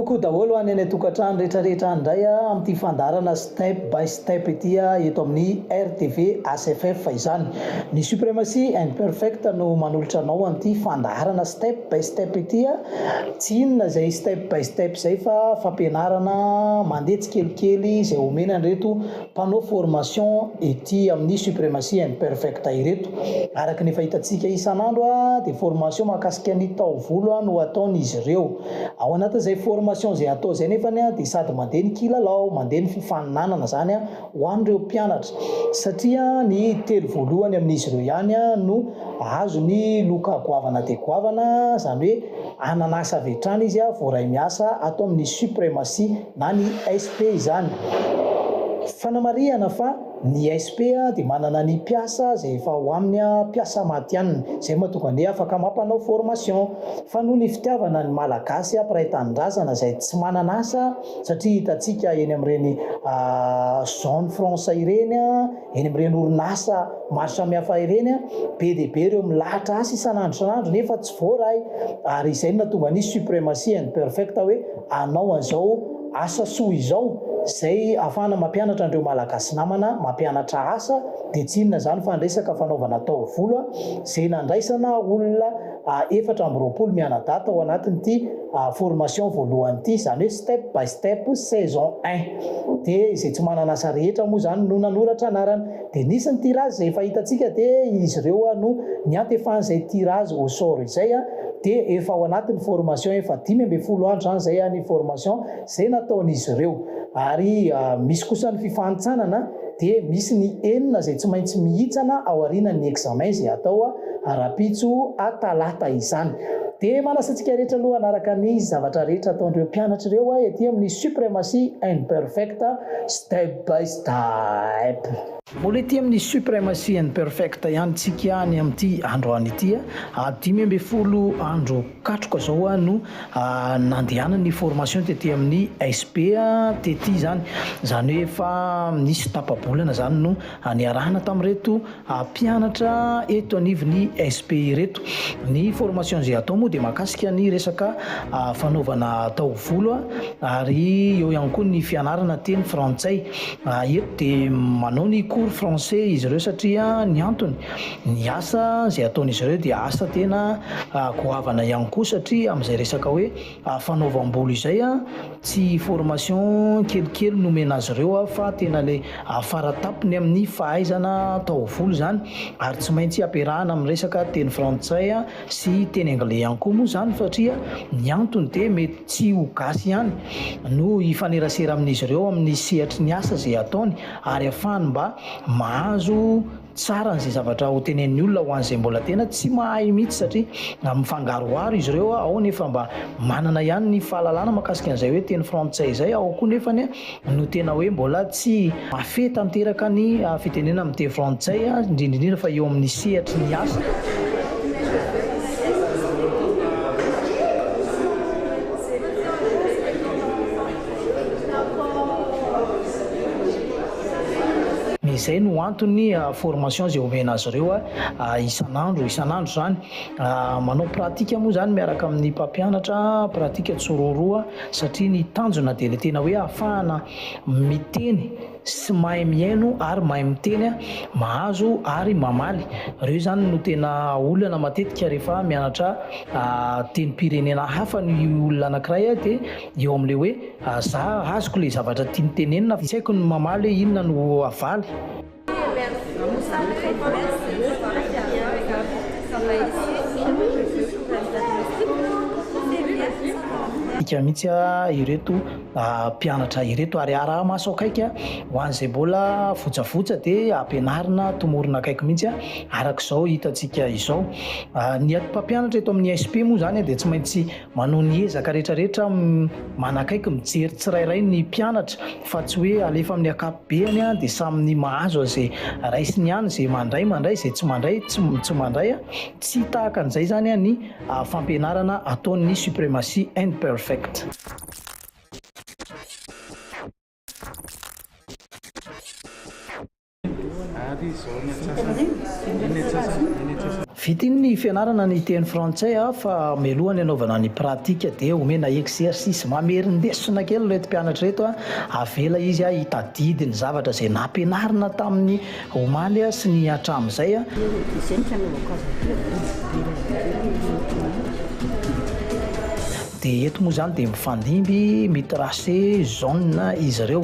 Kokoa daholo any any tokantrano rehetrarehetra andray amin'ity fandarana step by step ity eto amin'ny RTV ACFF izany. Ny suprématie imperfect no manolotra anao an'ity fandarana step by step ity tsy inona zay step by step zay fa fampianarana mandeha tsikelikely zay omena an'ireto mpanao formation ety amin'ny suprématie imperfect ireto. Araka ny fahitantsika isan'andro dia formation mahakasika ny taovolo no ataon'izy ireo. Ao anatin'izay formation zay atao zay nefany dia sady mandeha ny kilalao, mandeha ny fifaninanana zany ho an'ireo mpianatra satria ny telo voalohany amin'izy ireo ihany no azo ny loka goavana dia goavana, zany hoe ananasa avy hatrany izy vao ray miasa atao amin'ny suprématie na ny SP izany. Fanamarihana fa ny SP dia manana ny mpiasa zay efa ho aminy mpiasa matianina, zay mahatonga ny afaka mampanao formation. Fa noho ny fitiavana ny malagasy mpiray tanindrazana zay tsy manana asa, satria hitantsika eny amin'ireny zone franc ireny, eny amin'ireny orinasa maro samihafa ireny, be dia be ireo milahatra asa isan'andro nefa tsy voaray. Ary izay nahatonga ny suprématie imperfect hoe anao an'izao asa soa izao zay ahafahana mampianatra andreo malagasy namana mampianatra asa, dia tsy inona zany fa resaka fanaovana taovolo zay nandraisana olona 420 mianadaty ao anatin'ity formation voalohany ity, zany hoe step by step saison 1. Dia izay tsy manana asa rehetra moa zany no nanoratra anarany. Dia nisy ny tirage zay fahitantsika dia izy ireo no ny antefan'izay tirage au sort izay dia efa ao anatin'ny formation efa 5 andro zany zay ny formation zay nataon'izy ireo. Ary misy kosa ny fifanitsanana dia misy ny enina zay tsy maintsy mihitsana ao aorianan'ny examen zay atao arapitso talata izany. Dia manasantsika rehetra aloha anaraka ny zavatra rehetra ataon'ireo mpianatra ireo ety amin'ny suprématie imperfect step by step. Mbola ety amin'ny suprématie imperfect ihany tsika any amin'ity androany ity 5 andro katroka zao no nandehanany formation tety amin'ny SP tety zany, zany hoe efa nisy tapabolana zany no niarahana tamin'ireto mpianatra eto anivon'ny SP reto. Ny formation zay atao moa dia mahakasika ny resaka fanaovana taovolo ary eo ihany koa ny fianarana teny frantsay. Eto dia manao ny cours français izy ireo satria ny antony ny asa zay ataon'izy ireo dia asa tena goavana ihany koa, satria amin'izay resaka hoe fanaovam-bolo izay tsy formation kelikely nomena azy ireo fa tena le faratapony amin'ny fahaizana taovolo zany, ary tsy maintsy ampiarahana amin'ny resaka teny frantsay sy teny anglais ihany koa moa zany, satria ny antony dia mety tsy ho gasy ihany no ifanerasera amin'izy ireo amin'ny sehatry ny asa zay ataony, ary ahafahany mba mahazo tsara n'izay zavatra ho tenen'ny olona ho an'izay mbola tena tsy mahay mihitsy, satria mifangaroharo izy ireo ao nefa mba manana ihany ny fahalalana mahakasika an'izay hoe teny frantsay izay, ao koa nefany no tena hoe mbola tsy mafy tanteraka ny fitenena amin'ny teny frantsay indrindrindrindra fa eo amin'ny sehatry ny asa. Izay no antony formation zay omena azy ireo isan'andro zany. Manao pratika moa zany miaraka amin'ny mpampianatra, pratika tsiroroa, satria ny tanjona dia le tena hoe ahafahana miteny sy mahay mihaino ary mahay miteny mahazo ary mamaly. Ireo zany no tena olana matetika rehefa mianatra teny pirenena hafa ny olona anankiray dia eo amin'ile hoe za azoko le zavatra tiany tenenina, tsy haiko ny mamaly hoe inona no avaly. Mihitsy ireto mpianatra ireto ary araha maso akaiky ho an'izay mbola fotsafotsa dia ampianarina tomorina akaiky mihitsy arak'izao hitantsika izao. Ny mpampianatra eto amin'ny SP moa zany dia tsy maintsy manao ny ezaka rehetrarehetra manakaiky mijery tsirairay ny mpianatra, fa tsy hoe alefa amin'ny akapobeany dia samy mahazo an'izay raisiny ihany, zay mandray zay tsy mandray tsy mandray, tsy tahaka an'izay zany ny fampianarana ataon'ny suprématie imperfect. Vita ny fianarana ny teny frantsay fa mialohany anaovana ny pratika dia omena exercice mamerindesina kely reto mpianatra reto avela izy hitadidy ny zavatra izay nampianarina tamin'ny omaly sy ny hatramin'izay dia eto moa zany dia mifandimby mitracé jaune izy ireo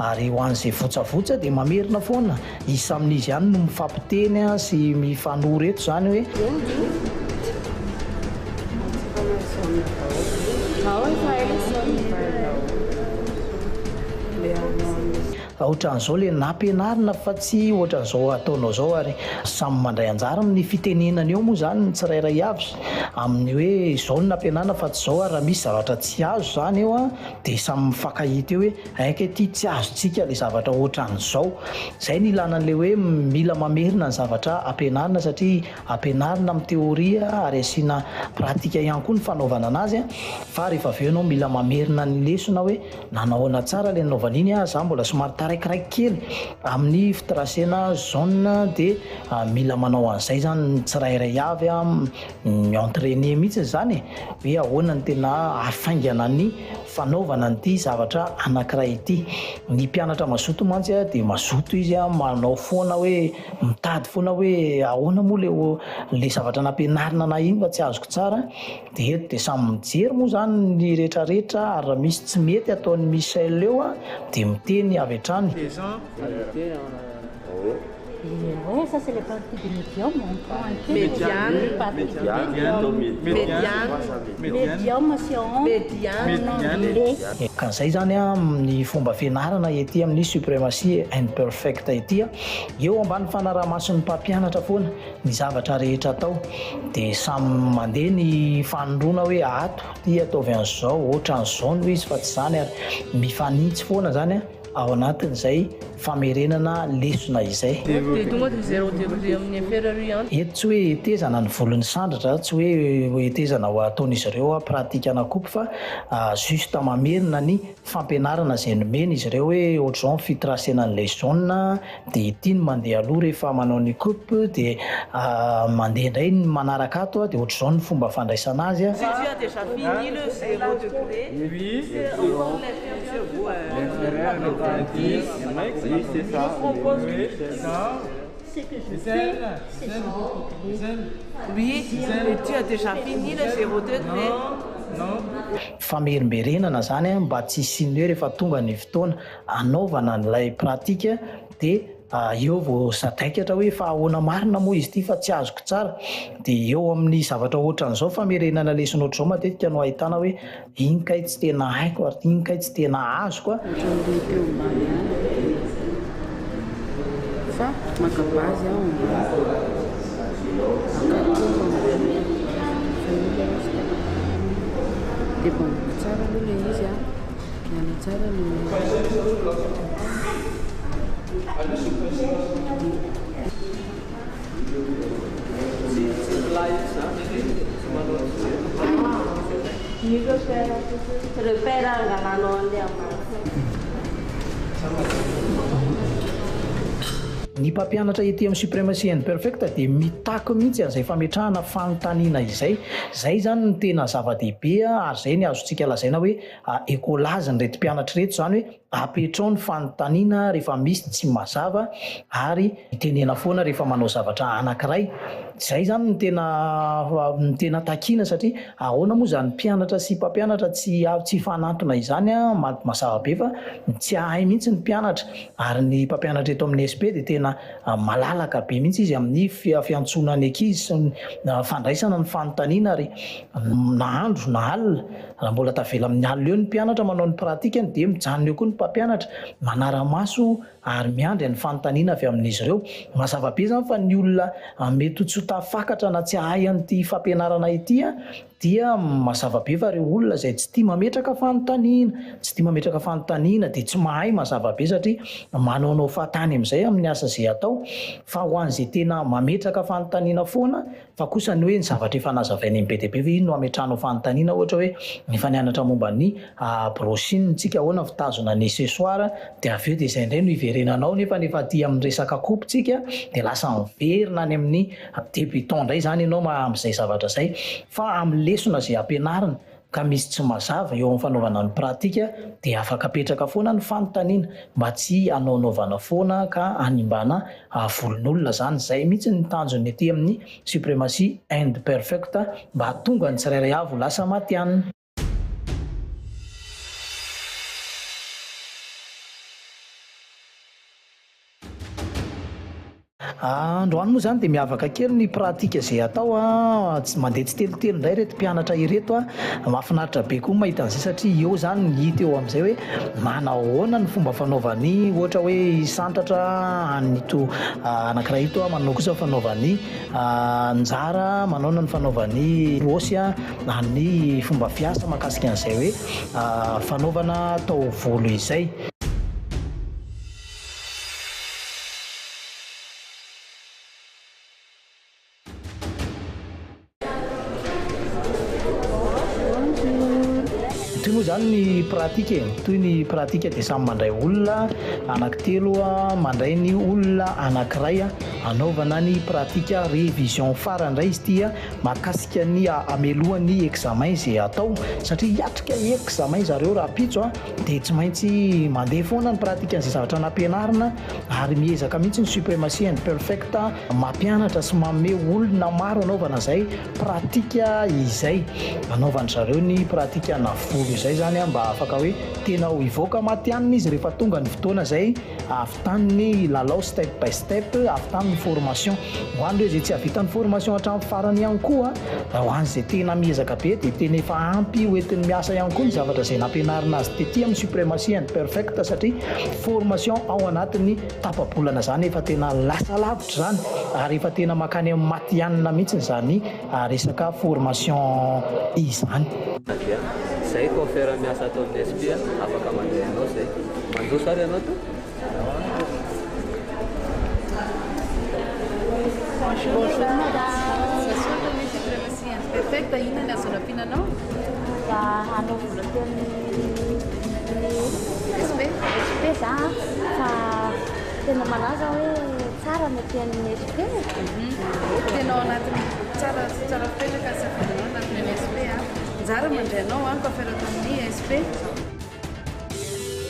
ary ho an'izay votsavotsy dia mamerina foana isa amin'izy ihany no mifampiteny sy mifanohy reto zany hoe ohatran'izao le nampianarina fa tsy ohatran'izao ataonao zao ary samy mandray anjara amin'ny fitenenana eo moa zany ny tsirairay avy amin'ny hoe izao no nampianarina fa tsy izao ary raha misy zavatra tsy azo zany eo dia samy mifankahita eo hoe aika ity tsy azontsika le zavatra ohatran'izao izay ny ilanan'le hoe mila mamerina ny zavatra ampianarina satria ampianarina amin'ny teoria ary asiana pratika ihany koa ny fanaovana anazy fa rehefa avy eo ianao mila mamerina ny lesona hoe nanahoana tsara le nanaovana iny za mbola somary taraikiraiky kely amin'ny fitracena jaune dia mila manao an'izay zany ny tsirairay avy mi-entraîner mihitsy zany hoe ahoana ny tena afaingana ny fanaovana nyity zavatra anankiray ity ny mpianatra mazoto mantsy dia mazoto izy manao foana hoe mitady foana hoe ahoana moa le zavatra nampianarina na iny fa tsy azoko tsara dia eto dia samy mijery moa zany ny rehetrarehetra ary raha misy tsy mety ataon'ny Michel eo dia miteny avy hatrany. Oui, ça c'est les parties du médium. On prend un peu Médiane. médium si on médiane. Kan'izay zany ny fomba fianarana ety amin'ny suprématie imperfect ety eo ambany fanaraha-mason'ny mpampianatra foana ny zavatra rehetra atao dia samy mandeha ny fanondroana hoe ato ty ataovy an'izao ohatran'izao no izy fa tsy zany ary mifanitsy foana zany ao anatin'izay famerenana lesona izay. Eto tsy hoe etezana ny volon'ny sandratra tsy hoe etezana ho ataon'izy ireo pratika na koupy fa juste mamerina ny fampianarana izay nomena izy ireo hoe ohatr'izao fitracena an'ilay jaune dia ity no mandeha aloha rehefa manao ny coupe dia mandeha indray ny manaraka ato dia ohatr'izao ny fomba fandraisana azy Oui, c'est ça. Ce que je fais, c'est zéro degré. Oui, mais tu as déjà fini le 0 degré. Famerimberenana zany mba tsy isiny hoe rehefa tonga ny fotoana anaovana n'ilay pratika dia eo vao sadaikatra hoe fa ahoana marina moa izy ity fa tsy azoko tsara dia eo amin'ny zavatra ohatran'izao famerenana lesona ohatr'izao matetika no ahitana hoe iny kay tsy tena haiko ary iny kay tsy tena azoko fa maka base ao dia bon tsara aloha le izy miala tsara no repère angalanao andeha ny mpampianatra ety amin'ny suprématie imperfect dia mitako mihitsy an'izay fametrahana fanontaniana izay zany no tena zava-dehibe ary zay ny azontsika lazaina hoe écolage ny reto mpianatra reto zany hoe apetrao ny fanontaniana rehefa misy tsy mazava ary tenena foana rehefa manao zavatra anankiray zay zany ny tena takiana satria ahoana moa zany mpianatra sy mpampianatra tsy fanantona izany mazava be fa tsy ahay mihitsy ny mpianatra ary ny mpampianatra eto amin'ny SP dia tena malalaka be mihitsy izy amin'ny fiantsonana ny ankizy sy fandraisana ny fanontaniana ary nahandro na alina raha mbola tavela amin'ny alina eo ny mpianatra manao ny pratikany dia mijanona eo koa ny mpampianatra manara-maso ary miandry ny fanontaniana avy amin'izy ireo mazava be zany fa ny olona mety tsy ho tafakatra na tsy ahay an'ity fampianarana ity dia mazava be fa ireo olona izay tsy tia mametraka fanontaniana dia tsy mahay mazava be satria manaonao fahatany amin'izay amin'ny asa izay atao fa ho an'izay tena mametraka fanontaniana foana fa kosa ny hoe ny zavatra efa nazavaina ny be dia be hoe ino no ametrahana fanontaniana ohatra hoe ny fanianatra momba ny brochine tsika ahoana fitazona ny accessoire dia avy eo dia izay indray no iverenanao nefa nefa aty amin'ny resaka coupe tsika dia lasa miverina any amin'ny débutant indray zany ianao amin'izay zavatra izay fa amin'ny lesona izay ampianarina ka misy tsy mazava eo amin'ny fanaovana ny pratika dia afaka apetraka foana ny fanontaniana mba tsy anaonaovana foana ka animbana volon'olona zany. Izay mihitsy ny tanjony ety amin'ny suprématie and perfect mba hatonga ny tsirairay avy ho lasa matianina. Androany moa zany dia miavaka kely ny pratika izay atao tsy mandeha tsy telotelo indray reto mpianatra ireto mahafinaritra be koa mahita an'izay satria eo zany ny hita eo amin'izay hoe manahoana ny fomba fanaovany ohatra hoe santatra an'ito anankiray ito manao kosa fanaovany njara manaona ny fanaovany rosy ny fomba fiasa mahakasika an'izay hoe fanaovana taovolo izay. Toy moa zany ny pratika toy ny pratika dia samy mandray olona anankitelo mandray ny olona anankiray anaovana ny pratika révision farany indray izy ity mahakasika ny amelohan'ny examen izay atao satria hiatrika examen zareo raha pitso dia tsy maintsy mandeha foana ny pratika an'izay zavatra nampianarina ary miezaka mihitsy ny suprématie and perfect mampianatra sy manome olona maro anaovana izay pratika izay anaovany zareo ny pratika na volo izay zany mba afaka hoe tena ho ivoaka matianina izy rehefa tonga ny fotoana izay avitan'ny lalao step by step avitan'ny formation ho an'ireo izay tsy havitany formation hatramin'ny farany ihany koa ho an'izay tena miezaka be dia tena efa ampy hoentin'ny miasa ihany koa ny zavatra izay nampianarina azy tetỳ amin'ny suprématie and perfect satria formation ao anatin'ny tapabolana zany efa tena lasa lavitra zany ary efa tena makany amin'ny matianina mihitsy zany resaka formation izany. Zay koa fera miasa atao amin'ny SP afaka mandeha anao zay manjo sary ianao to Bonjour madame. Sassola ny suprématie and perfect inona ny azo nampiananao? Hanao volan-teny SP za fa tena malaza hoe tsara ny tian'ny SP. Tenao anatin'ny tsara petraka safidianao anatin'ny SP njara mandray anao ka feraka amin'ny SP.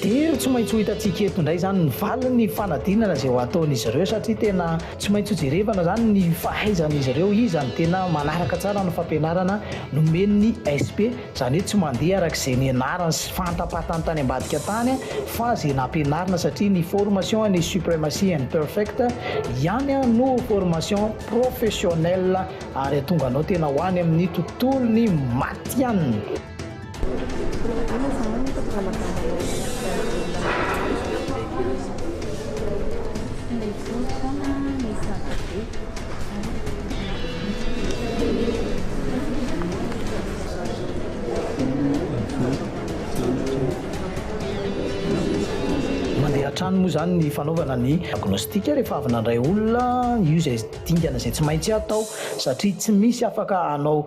Dia tsy maintsy ho hitantsika eto indray zany ny valiny fanadinana izay ho ataon'izy ireo satria tena tsy maintsy ho jerevana zany ny fahaizan'izy ireo izany tena manaraka tsara ny fampianarana nomen'ny SP izany hoe tsy mandeha arak'izay nianarana sy fantapatany tany ambadika tany fa izay nampianarina satria ny formation ny suprématie and perfect ihany no formation professionnelle ary atonga anao tena ho any amin'ny tontolony matianina. Mandeha trano moa zany ny fanaovana ny diagnostika rehefa avy nandray olona io izay dingana izay tsy maintsy atao satria tsy misy afaka anao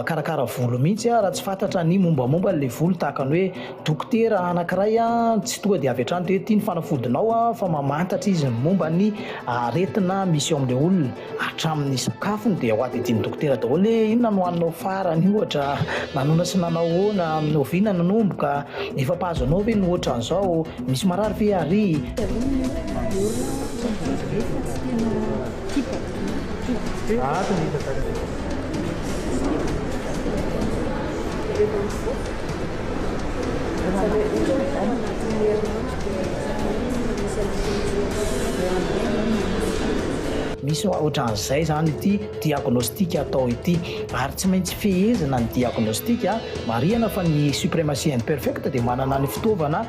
karakara volo mihitsy raha tsy fantatra ny mombamomba n'ilay volo tahaka ny hoe dokotera anankiray tsy tonga dia avy hatrany dia tia ny fanafodinao fa mamantatra izy momba ny aretina misy eo amin'ilay olona hatramin'ny sakafony dia ho ady tiany dokotera daholo hoe inona no haninao farany ohatra nanona sy nanao hoana oviana nanomboka efa mpahazo anao ve ny ohatran'izao misy marary ve ary misy ohatran'izay zany ity diagnostika atao ity ary tsy maintsy fehezana ny diagnostika marihana fa ny suprématie and perfect dia manana ny fitaovana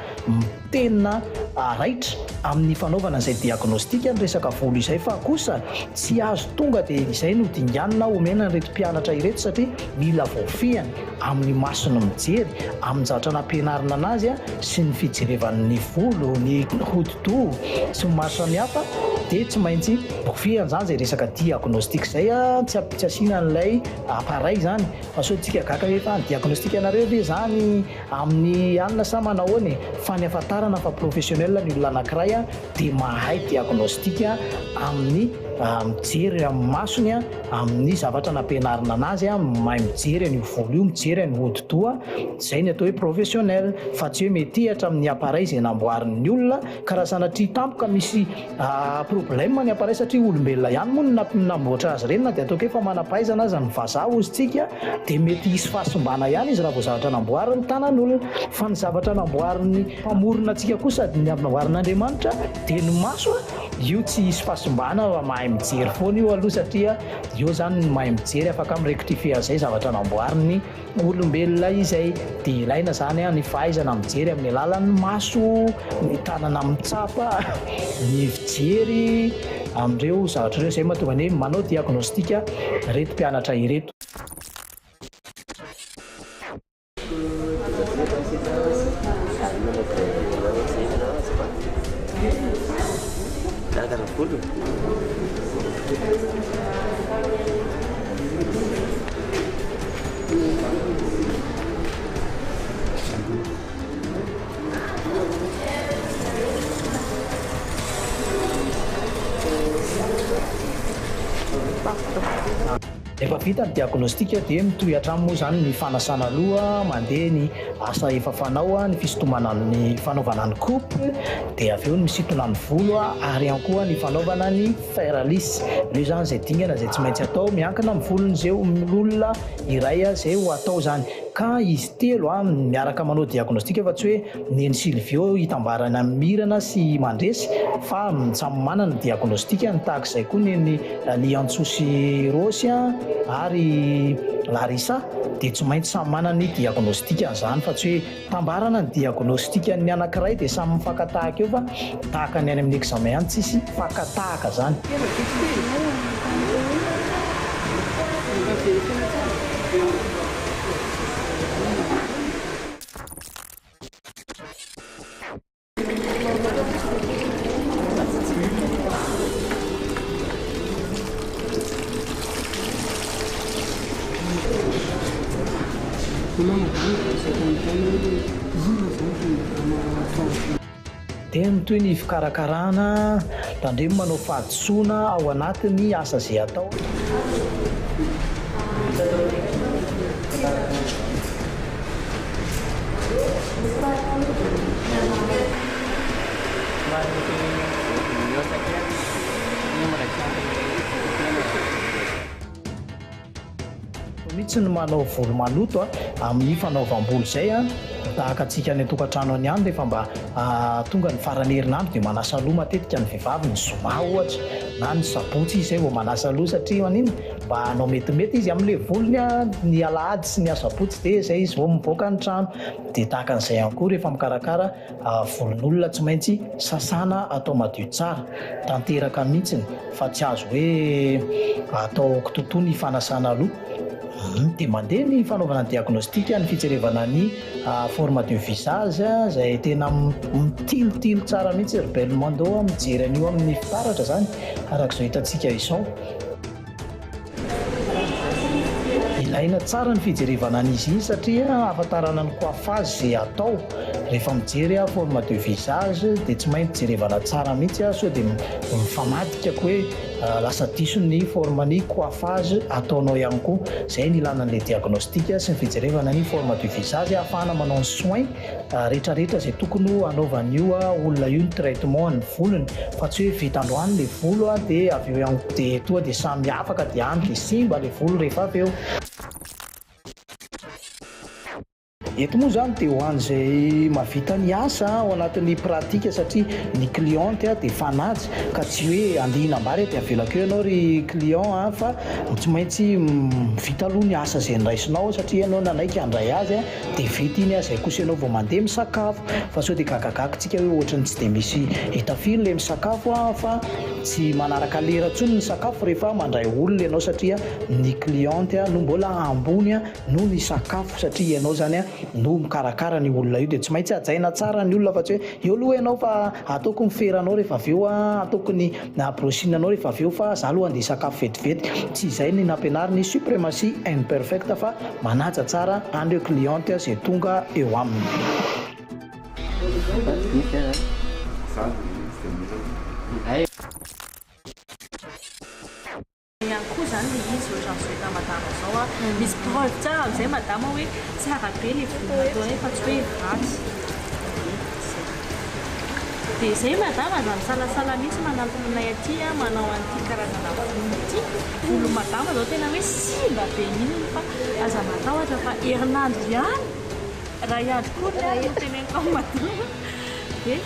tena raitra amin'ny fanaovana izay diagnostika ny resaka volo izay, fa kosa tsy azo tonga dia izay no dinganina omena nyreto mpianatra ireto, satria mila voafihany amin'ny masony mijery amin'ny zavatra nampianarina anazy sy ny fijerevan'ny volo, ny hodi-doha sy ny maro samihafa, dia tsy maintsy voafihany zany izay resaka diagnostika izay tsy asiana n'ilay appareil zany. Fa sao tsika gaka efa ny diagnostika anareo ve zany amin'ny alina sa manahoany, fa ny ahafantarana fa professionnel ny olona anankiray dia mahay diagnostika amin'ny mijery amin'ny masony amin'ny zavatra nampianarina anazy mahay mijery an'io volo io, mijery ny hodi-doha, izay ny atao hoe professionnel. Fa tsy hoe metihatra amin'ny appareil izay namboarin'ny olona ka raha sanatria tampoka misy problème ny appareil, satria olombelona ihany moa namboatra azy ireny, na dia ataoko hoe fa manam-pahaizana aza ny vazaha ozintsika dia mety hisy fahasombana ihany izy raha vao zavatra namboarin'ny tanan'olona. Fa ny zavatra namboarin'ny mpamorona antsika kosa ny namboarin'Andriamanitra dia ny maso, io tsy hisy fahasombana mahay mijery foana io aloha, satria io zany mahay mijery afaka mirectifie izay zavatra namboarin'ny olombelona izay. Dia ilaina zany ny fahaizana mijery amin'ny alalan'ny maso, ny tanana mitsapa, ny fijery amin'ireo zavatra ireo, izay mahatonga ny manao diagnostika reto mpianatra ireto. Efa vita ny diagnostika dia mitohy hatrany moa zany ny fanasana loha, mandeha ny asa efa fanao, ny fisintomana ny fanaovana ny coupe, dia avy eo ny misintona ny volo ary ihany koa ny fanaovana ny fer lisse. Io zany izay dingana izay tsy maintsy atao miankina amin'ny volony izay olona iray izay ho atao zany. Ka izy telo miaraka manao diagnostika, fa tsy hoe neny Silvio hitambarana mirana sy mandresy, fa samy manana diagnostika. Ny tahak'izay koa neny Liantsosy Rosy ary Larissa, dia tsy maintsy samy manana ny diagnostika zany, fa tsy hoe tambarana ny diagnostika ny anankiray dia samy mifankatahaka eo, fa tahaka ny any amin'ny examen ihany tsisy fankatahaka zany. Dia mitoy ny fikarakarana tandremo manao fahadisoana ao anatin'ny asa izay atao. Mihitsy ny manao volo maloto amin'ny fanaovam-bolo izay tahaka antsika ny tokantrano any ihany, rehefa mba tonga ny farany herinandro dia manasa loha matetika ny vehivavy, ny zoma ohatra na ny sabotsy izay vao manasa loha, satria manino mba hanao metimety izy amin'ilay volony ny alahady sy ny asabotsy, dia izay izy vao mivoaka ny trano. Dia tahaka an'izay ihany koa rehefa mikarakara volon'olona tsy maintsy sasana atao madio tsara, tanteraka mihitsiny, fa tsy azo hoe atao kitotoa ny fanasana loha. Dia mandeha ny fanaovana diagnostika, ny fijerevana ny forme de visage izay tena mitilotilo tsara mihitsy Belmondo mijery an'io amin'ny fitaratra zany, arak'izao hitantsika izao. Ilaina tsara ny fijerevana an'izy iny, satria ahafantarana ny coiffage izay atao rehefa mijery forme de visage, dia tsy maintsy jerevana tsara mihitsy sao dia mifamadika hoe lasa diso ny forme ny coiffage ataonao ihany koa. Izay ny ilana n'ilay diagnostika sy ny fijerevana ny forme de visage, ahafahana manao ny soin rehetrarehetra izay tokony anaovan'io olona io, ny traitement ny volony, fa tsy hoe vita androany ilay volo dia avy eo ihany dia toa dia samy afaka dia any dia simba ilay volo rehefa avy eo. eto moa zany dia ho an'izay mavita ny asa ao anatin'ny pratika satria ny cliente dia fanatsy ka tsy hoe andihinam-bary dia avelako eo ianao ry client fa tsy maintsy vita aloha ny asa izay niraisinao satria ianao nanaiky handray azy dia vita iny zay kosa ianao vao mandeha misakafo fa sao dia gagagagatsika hoe ohatrany tsy dia misy hitafiny ilay misakafo fa tsy manaraka lera ntsony ny sakafo rehefa mandray olona ianao satria ny cliente no mbola ambony no ny sakafo satria ianao zany no mikarakara ny olona io dia tsy maintsy ajaina tsara ny olona fa tsy hoe eo aloha ianao fa ataoko ny feranao rehefa avy eo ataoko ny brossinanao rehefa avy eo fa za aloha andeha sakafo vetivety tsy izay ny nampianary ny suprématie imperfecte fa manaja tsara an'ireo cliente izay tonga eo aminy. ihany koa zany le izy ohatran'izay madama zao misy preuve tsara amin'izay madama hoe tsara be le vola atao fa tsy hoe vatsy dia izay madama za misalasala mihitsy manantona anay aty manao an'ity karazana volo ity volo madama zao tena hoe simba be inony fa aza matahotra fa herinandro ihany raha ihany koa no teneniko madama dia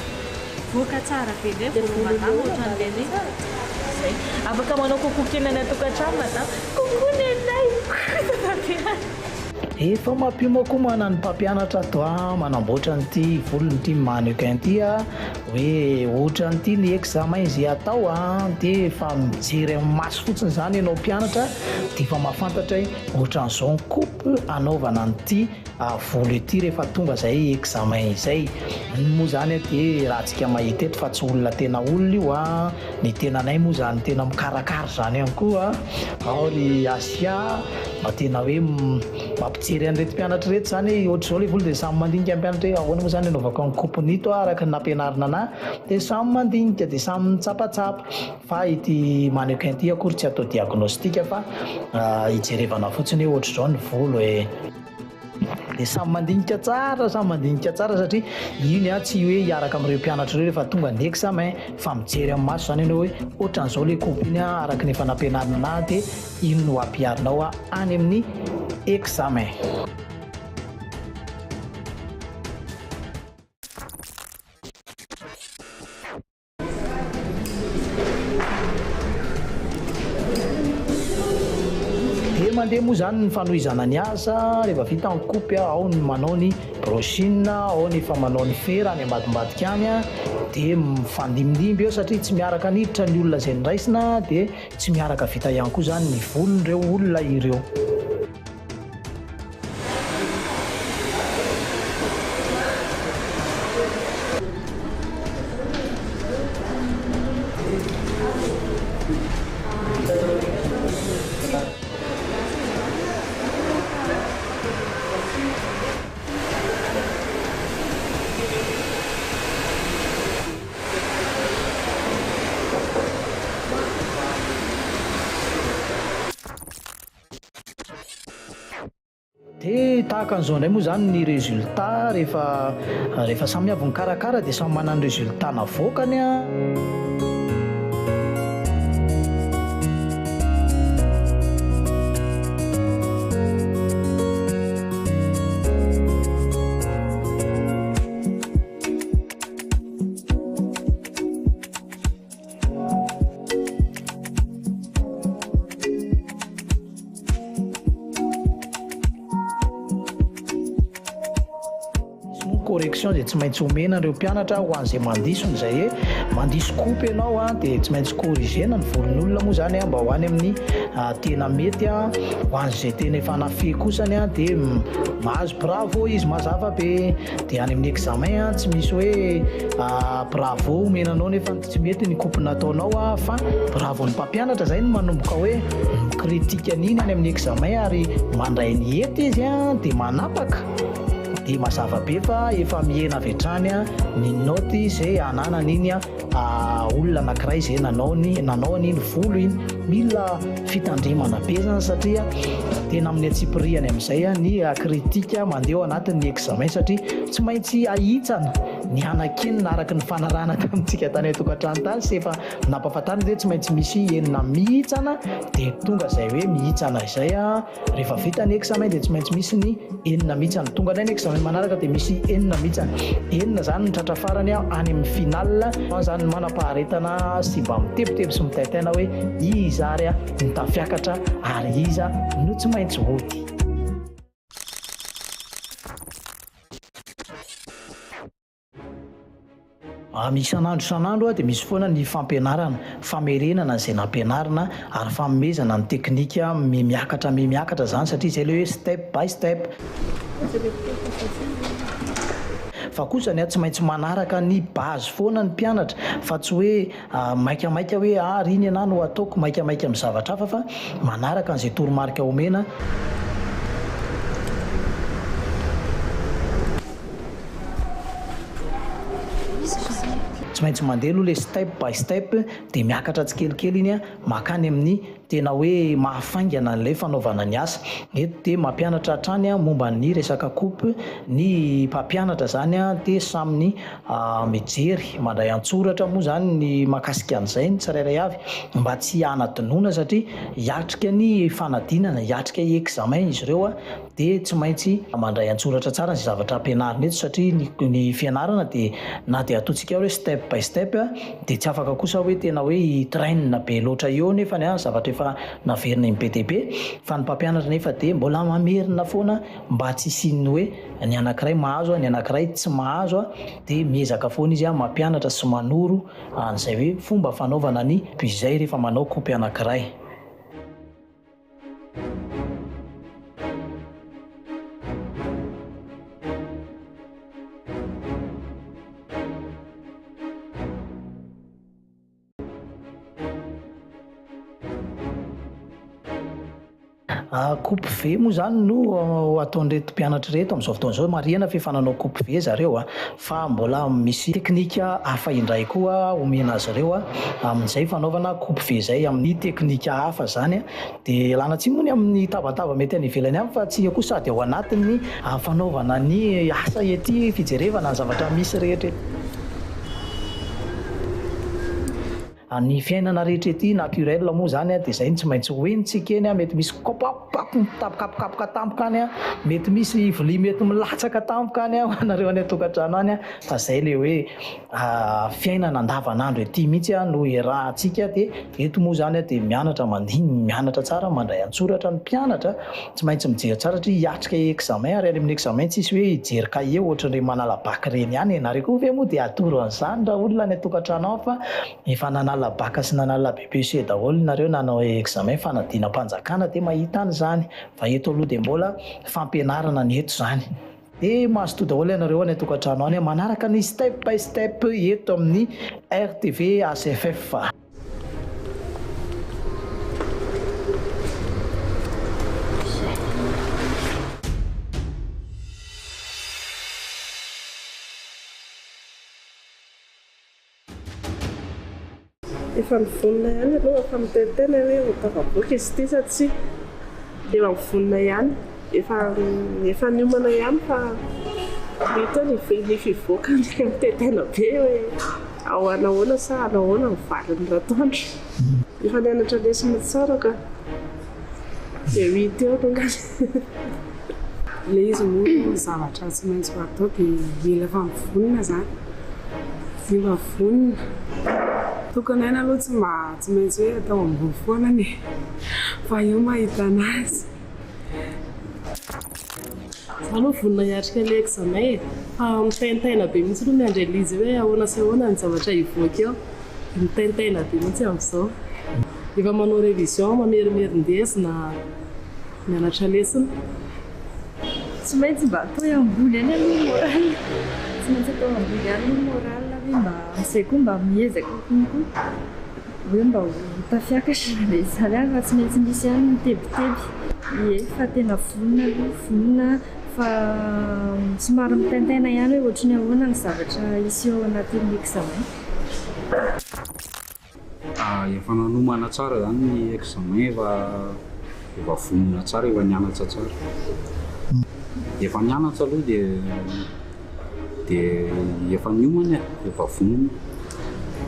voaka tsara be ndray volo madama ohatran'le zay afaka manao kokoa kely any atokantrano madama kokoa ny anay efa mampimo koa manany mpampianatra to manamboatra n'ity volonyity mannequin ty hoe ohatran'ity ny examen izay atao dia efa mijery maso fotsiny zany ianao mpianatra dia efa mahafantatra ohatran'izao ny coupe anaovana n'ity volo ity rehefa tonga zay examen izay moa zany dia raha tsika mahita eto fa tsy olona tena olona io ny tenanay moa zany tena mikarakara zany ihany koa ao ry asia mba tena hoe mampijery an'irety mpianatra reto zany ohatr'izao le volo dia samy mandinika mpianatra hoe ahoana moa zany anaovako ny coupenito araka ny nampianarina ana dia samy mandinika dia samy mitsapatsapa fa ity mannequin ty akory tsy atao diagnostika fa hijerevana fotsiny hoe ohatr'izao ny volo dia samy mandinika tsara satria iny tsy hoe hiaraka amin'ireo mpianatra ireo rehefa tonga ny examen fa mijery amin'ny maso zany ianao hoe ohatran'izao le coupe iny araka ny efa nampianarina ana dia iny no ampiarinao any amin'ny examen. Mandeha moa zany ny fanohizana ny asa rehefa vita ny coupe ao ny manao ny brochine ao ny fa manao ny fera any ambadimbadika any dia mifandimindimby eo satria tsy miaraka niditra ny olona izay niraisina dia tsy miaraka vita ihany koa zany ny volon'ireo olona ireo. Dia tahaka an'izao indray moa zany ny résultat rehefa samy avy ny karakara dia samy manana ny résultat navoakany correction dia tsy maintsy omena ireo mpianatra ho an'izay mandisony izay hoe mandisy coupe ianao dia tsy maintsy corrigena ny volon'olona moa zany mba ho any amin'ny tena mety ho an'izay tena efa nafe kosany dia mahazo bravo izy mazava be dia any amin'ny examen tsy misy hoe bravo omenanao nefa tsy mety ny coupe nataonao fa bravo ny mpampianatra zay no manomboka hoe mikritika an'iny any amin'ny examen ary mandray ny hety izy dia manapaka dia mazava be fa efa mihena avy hatrany ny noty izay ananan'iny olona anankiray izay nanao an'iny volo iny mila fitandremana be zany satria tena amin'ny atsipiriany amin'izay ny kritika mandeha ao anatin'ny examen satria tsy maintsy ahitsana ny anakinina araka ny fanarana tamintsika tany atokantrano tany sy efa nampahafantarina dia tsy maintsy misy enina mihitsana dia tonga izay hoe mihitsana izay rehefa vita ny examen dia tsy maintsy misy ny enina mihitsana tonga indray ny examen examen manaraka dia misy enina mihitsy enina zany mitratra farany any amin'ny final zany manam-paharetana sy mba mitebotebo sy mitaitaina hoe iza ary no tafiakatra ary iza no tsy maintsy hody. Misy isan'andro dia misy foana ny fampianarana, famerenana izay nampianarina ary famomezana ny teknika miakatra zany satria izay ilay hoe step by step. Fa kosa ny tsy maintsy manaraka ny base foana ny mpianatra fa tsy hoe maikamaika hoe riny ana no ataoko maikamaika amin'ny zavatra hafa fa manaraka an'izay toromarika omena. Tsy maintsy mandeha aloha le step by step dia miakatra tsikelikely iny makany amin'ny tena hoe mahafaingana ilay fanaovana ny asa. Eto dia mampianatra hatrany momba ny resaka coupe, ny mpampianatra zany dia saminy mijery mandray an-tsoratra moa zany ny mahakasika an'izay ny tsirairay avy mba tsy hanadinoana satria hiatrika ny fanadinana, hiatrika examen izy ireo dia tsy maintsy mandray an-tsoratra tsara ny zavatra ampianarina eto satria ny fianarana dia na dia ataontsika hoe step by step dia tsy afaka kosa hoe tena hoe traîne be loatra eo nefa ny zavatra efa naverina ny be dia be fa ny mpampianatra nefa dia mbola mamerina foana mba tsy hisiany hoe ny anankiray mahazo ny anankiray tsy mahazo dia miezaka foana izy mampianatra sy manoro an'izay hoe fomba fanaovana ny izay rehefa manao kopy anankiray. Coupe V moa zany no ataon'ireto mpianatra reto amin'izao fotoana izao marihana fifananao coupe V zareo fa mbola misy teknika hafa indray koa omena azy ireo amin'izay fanaovana coupe V izay amin'ny teknika hafa zany dia lana tsy moa ny amin'ny tabataba mety any ivelany any fa tsy koa sady ao anatin'ny fanaovana ny asa ety fijerevana ny zavatra misy rehetra. Ny fiainana rehetra ety naturel moa zany dia izay tsy maintsy hoentsika eny mety misy kapokapoka tampoka any mety misy vilia mety milatsaka tampoka any anareo any an-tokantrano any fa izay le hoe fiainana andavanandro ety mihitsy no iarahantsika dia eto moa zany dia mianatra mandiny mianatra tsara mandray an-tsoratra ny mpianatra tsy maintsy mijery tsara satria hiatrika examen ary amin'ny examen tsisy hoe hijery kahie ohatran'ireny manala bac reny ihany ianareo koa ve moa dia atoro an'izany raha olona any an-tokantrano ao fa efa nanala baka sy nanala BPC daholo nareo nanao examen fanadinam-panjakana dia mahita an'izany fa eto aloha dia mbola fampianarana ny eto zany dia mazotoa daholo ianareo any an-tokantrano any manaraka ny step by step eto amin'ny RTV ACFF. Efa mivonona ihany aloha efa mitenitena hoe hotava-boky izy ity satsia dia mivonona ihany efa niomana ihany fa hita ny fivoaka ny mitenitena be hoe ao anahoana sa anahoana ny valin'ny ratoandro efa nianatra lesona tsara ka dia hita eo tongany ilay izy moa zavatra tsy maintsy atao dia mila efa mivonona zany mila vonona tokony aina aloha tsy maintsy hoe atao ambony foana ny fa io mahita anazy aloha vonona hiatrika ilay examen fa mitaintaina be mihitsy aloha miandry elizy hoe ahoana sy ahoana ny zavatra hivoaka eo mitaintaina be mihitsy amin'izao efa manao révision mamerimerindesina mianatra lesona tsy maintsy mba atao ambony any aloha moral tsy maintsy atao ambony any moral hoe mba amin'izay koa mba miezaka konkoa hoe mba tafiakatra be izany any fa tsy maintsy misy ihany mitebiteby fa tena vonona fa somary mitaintaina ihany hoe ohatrany ahoana ny zavatra isy ao anatin'ny examen. Efa nanomana tsara zany ny examen efa vonona tsara efa nianatra tsara efa nianatra aloha dia efa niomana efa vonona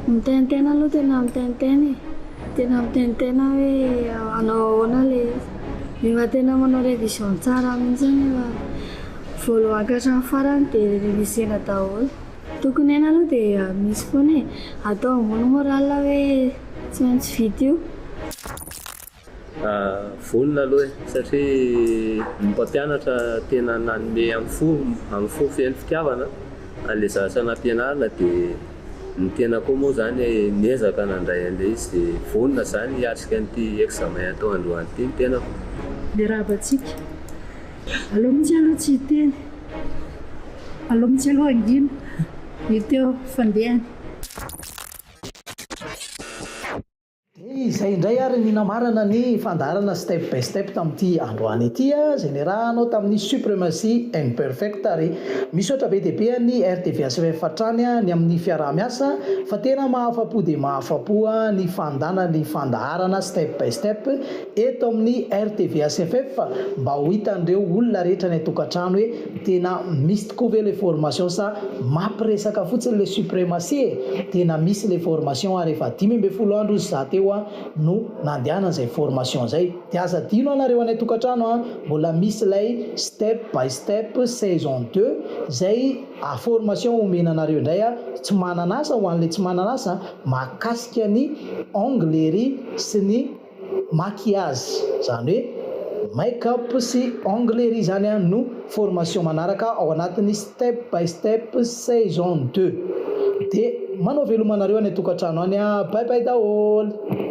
mitaintaina aloha tena mitaintaina hoe anao ahoana le efa tena manao révision tsara mihitsy efa voalohany ka hatramin'ny farany dia misy ela daholo. Tokony aina aloha dia misy foana e, atao ambony moral hoe tsy maintsy vita io. Vonona aloha e, satria ny mpampianatra tena nanome amin'ny fo feno fitiavana an'ilay zavatra nampianarina dia ny tena koa moa zany niezaka nandray an'ilay izy dia vonona zany hiatrika an'ity examen atao androany ity ny tenako. Le raha batsika aloha mihitsy aloha tsy hiteny, aloha mihitsy aloha angina hiteo fandehany. Izay indray ary ny namarana ny fandarana step by step tamin'ity androany ity izay niarahanao tamin'ny supremacy and perfect ary misaotra be deaibe ny RTV ACFF fatrany ny amin'ny fiaraha-miasa fa tena mahafapo dia mahafapo ny fandanany fandaharana step by step eto amin'ny RTV ACFF mba ho hitan'ireo olona rehetra ny tokantrano hoe tena misy tokoa ve le formation sa mampiresaka fotsiny le supremacy tena misy le formation ary efa 5 andro za teo no nandehanana izay formation zay dia aza dino anareo anay tokantrano mbola misy ilay step by step saison 2 zay formation omenanareo indray tsy mananasa ho an'ilay tsy mananasa mahakasika ny onglerie sy ny maquillage zany hoe make-up sy onglerie zany no formation manaraka ao anatin'ny step by step saison 2 dia manao velomanareo anay tokantrano any bye bye daholo.